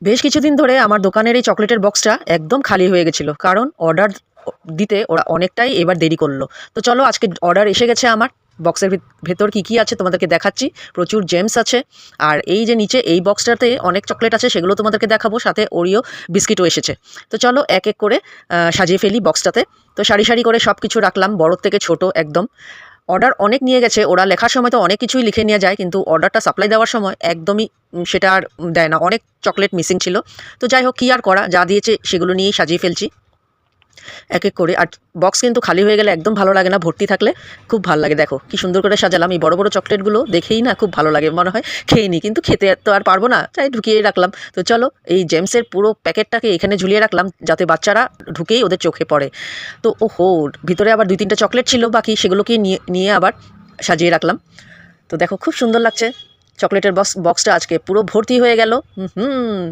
বেশ কিছুদিন ধরে আমার দোকানের এই চকলেটের বক্সটা একদম খালি হয়ে গেছিলো, কারণ অর্ডার দিতে ওরা অনেকটাই এবার দেরি করলো। তো চলো, আজকে অর্ডার এসে গেছে আমার। বক্সের ভেতর কী কী আছে তোমাদেরকে দেখাচ্ছি। প্রচুর জেমস আছে, আর এই যে নিচে এই বক্সটাতে অনেক চকলেট আছে, সেগুলো তোমাদেরকে দেখাবো। সাথে ওরিও বিস্কিটও এসেছে। তো চলো এক এক করে সাজিয়ে ফেলি বক্সটাতে। তো সারি সারি করে সব কিছু রাখলাম, বড় থেকে ছোট একদম। অর্ডার অনেক নিয়ে গেছে ওরা, লেখার সময় তো অনেক কিছুই লিখে নিয়ে যায়, কিন্তু অর্ডারটা সাপ্লাই দেওয়ার সময় একদমই সেটা আর দেয় না, অনেক চকলেট মিসিং ছিল। তো যাই হোক, কী আর করা, যা দিয়েছে সেগুলো নিয়েই সাজিয়ে ফেলছি এক এক করে। আর বক্স কিন্তু খালি হয়ে গেলে একদম ভালো লাগে না, ভর্তি থাকলে খুব ভালো লাগে। দেখো কি সুন্দর করে সাজালাম। এই বড় বড় চকলেটগুলো দেখেই না খুব ভালো লাগে, মনে হয় খেয়ে নিই, কিন্তু খেতে তো আর পারবো না, তাই ঢুকিয়ে রাখলাম। তো চলো, এই জেমসের পুরো প্যাকেটটাকে এখানে ঝুলিয়ে রাখলাম, যাতে বাচ্চারা ঢুকেই ওদের চোখে পড়ে। তো ওহো, ভিতরে আবার 2-3টা চকলেট ছিল বাকি, সেগুলোকে নিয়ে নিয়ে আবার সাজিয়ে রাখলাম। তো দেখো খুব সুন্দর লাগছে, চকলেটের বক্সটা আজকে পুরো ভর্তি হয়ে গেল। হুম।